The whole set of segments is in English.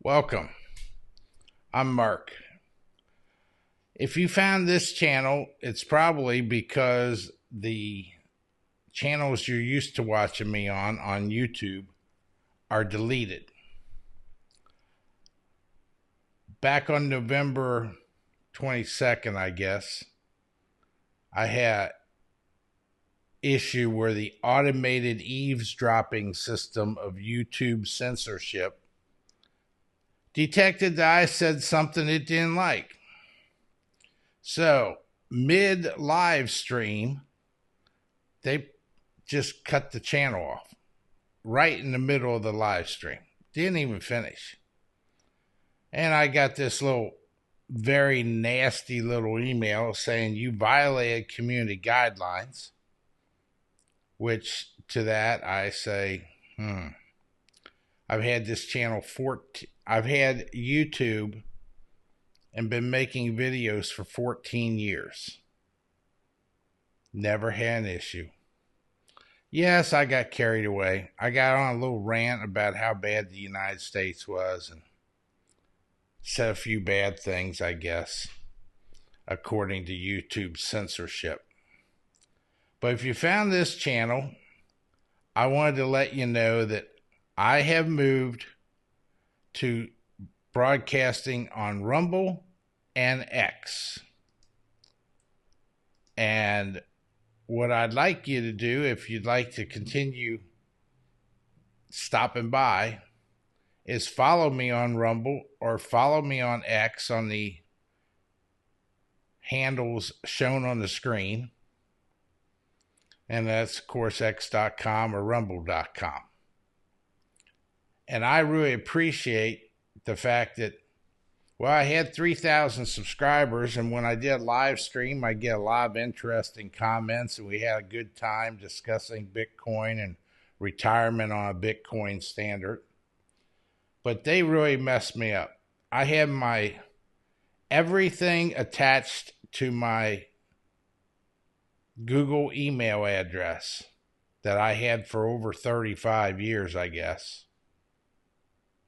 Welcome. I'm Mark. If you found this channel, it's probably because the channels you're used to watching me on YouTube are deleted. Back on November 22nd, I guess, I had issue where the automated eavesdropping system of YouTube censorship detected that I said something it didn't like. So, mid live stream, they just cut the channel off right in the middle of the live stream. Didn't even finish. And I got this very nasty little email saying you violated community guidelines, which to that I say, I've had this channel I've had YouTube and been making videos for 14 years. Never had an issue. Yes, I got carried away. I got on a little rant about how bad the United States was and said a few bad things, I guess, according to YouTube censorship. But if you found this channel, I wanted to let you know that I have moved to broadcasting on Rumble and X. And what I'd like you to do, if you'd like to continue stopping by, is follow me on Rumble or follow me on X on the handles shown on the screen. And that's, of course, x.com or rumble.com. And I really appreciate the fact that, well, I had 3,000 subscribers, and when I did a live stream, I get a lot of interesting comments, and we had a good time discussing Bitcoin and retirement on a Bitcoin standard. But they really messed me up. I had my everything attached to my Google email address that I had for over 35 years, I guess.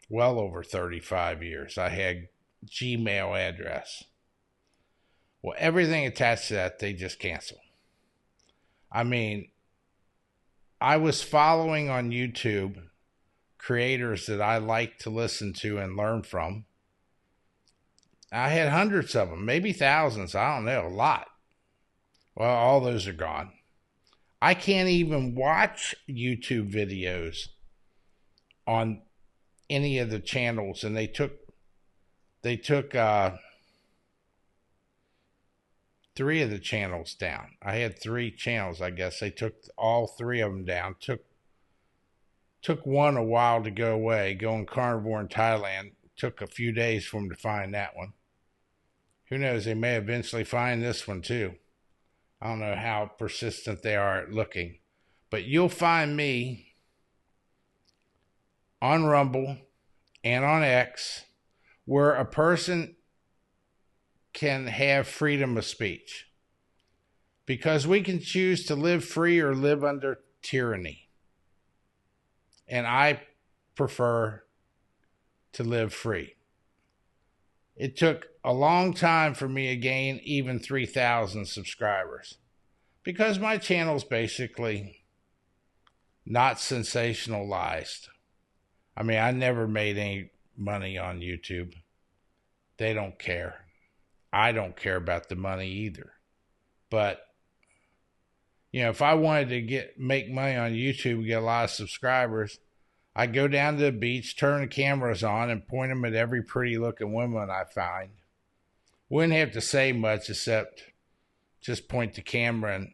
Well over 35 years. I had Gmail address. Well, everything attached to that, they just canceled. I mean, I was following on YouTube creators that I like to listen to and learn from. I had hundreds of them, maybe thousands, I don't know, a lot. Well, all those are gone. I can't even watch YouTube videos on any of the channels, and they took 3 of the channels down. I had 3 channels, I guess. They took all 3 of them down. Took one a while to go away. Going carnivore in Thailand. Took a few days for them to find that one. Who knows? They may eventually find this one too. I don't know how persistent they are at looking. But you'll find me on Rumble and on X where a person can have freedom of speech. Because we can choose to live free or live under tyranny. And I prefer to live free. It took a long time for me to gain even 3,000 subscribers. Because my channel's basically not sensationalized. I mean, I never made any money on YouTube. They don't care. I don't care about the money either. But, you know, if I wanted to make money on YouTube, get a lot of subscribers, I'd go down to the beach, turn the cameras on, and point them at every pretty looking woman I find. Wouldn't have to say much except just point the camera and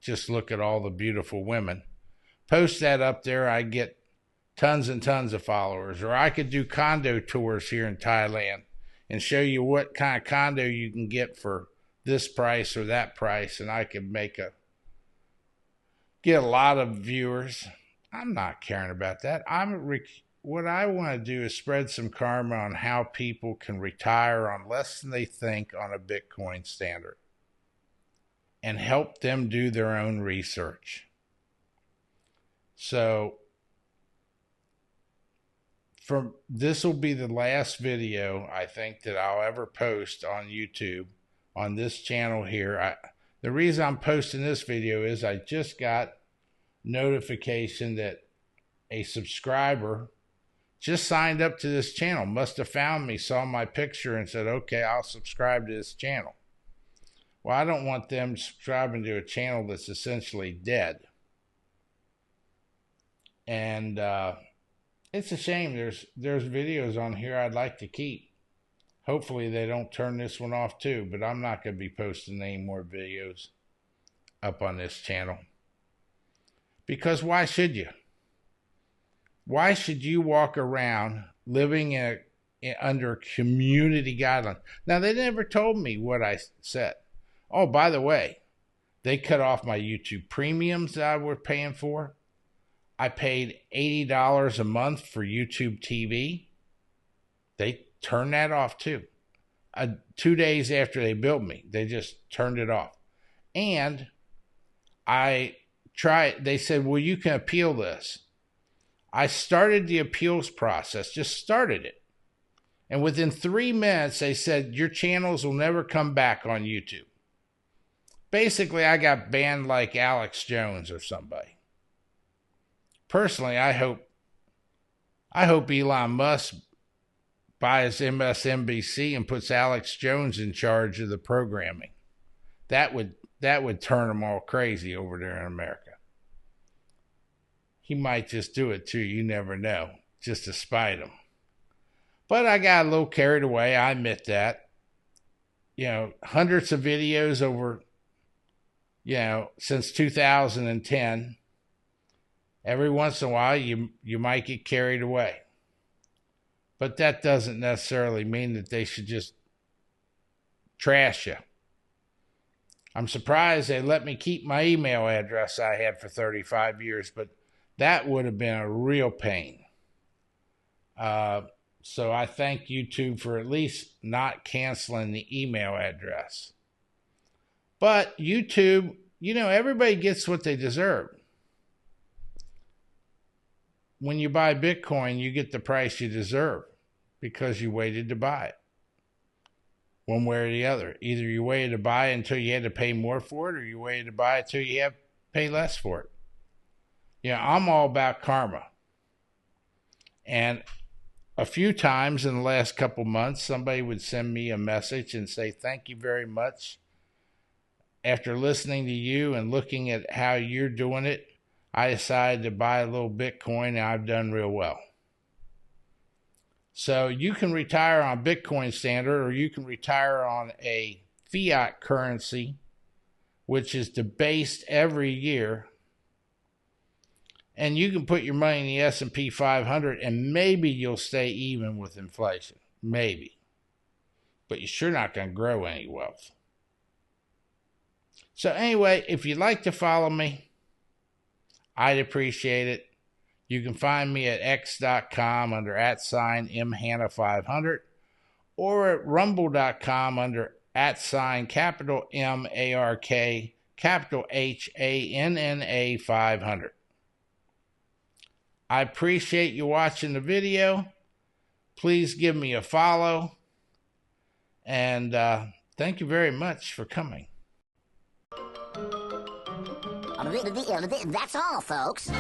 just look at all the beautiful women. Post that up there, I get tons and tons of followers. Or I could do condo tours here in Thailand and show you what kind of condo you can get for this price or that price, and I could get a lot of viewers. I'm not caring about that. What I want to do is spread some karma on how people can retire on less than they think on a Bitcoin standard and help them do their own research. So this will be the last video I think that I'll ever post on YouTube on this channel here. The reason I'm posting this video is I just got notification that a subscriber just signed up to this channel, must have found me, saw my picture, and said, okay, I'll subscribe to this channel. Well, I don't want them subscribing to a channel that's essentially dead. And it's a shame. There's videos on here I'd like to keep. Hopefully they don't turn this one off too, but I'm not going to be posting any more videos up on this channel. Because why should you? Why should you walk around living under community guidelines? Now, they never told me what I said. Oh, by the way, they cut off my YouTube premiums that I was paying for. I paid $80 a month for YouTube TV. They turned that off too. 2 days after they billed me, they just turned it off. And they said, well, you can appeal this. I started the appeals process, just started it. And within 3 minutes, they said, your channels will never come back on YouTube. Basically, I got banned like Alex Jones or somebody. Personally, I hope Elon Musk buys MSNBC and puts Alex Jones in charge of the programming. That would turn them all crazy over there in America. He might just do it too. You never know, just to spite him. But I got a little carried away. I admit that. Hundreds of videos over, since 2010. Every once in a while, you might get carried away. But that doesn't necessarily mean that they should just trash you. I'm surprised they let me keep my email address I had for 35 years, but that would have been a real pain. So I thank YouTube for at least not canceling the email address. But YouTube, everybody gets what they deserve. When you buy Bitcoin, you get the price you deserve because you waited to buy it. One way or the other. Either you waited to buy it until you had to pay more for it, or you waited to buy it until you have to pay less for it. I'm all about karma. And a few times in the last couple months, somebody would send me a message and say, thank you very much. After listening to you and looking at how you're doing it, I decided to buy a little Bitcoin, and I've done real well. So you can retire on Bitcoin Standard, or you can retire on a fiat currency, which is debased every year. And you can put your money in the S&P 500, and maybe you'll stay even with inflation. Maybe. But you're sure not going to grow any wealth. So anyway, if you'd like to follow me, I'd appreciate it. You can find me at x.com under @MHanna500 or at rumble.com under @ capital MARK capital HANNA 500. I appreciate you watching the video. Please give me a follow. And thank you very much for coming. That's all, folks.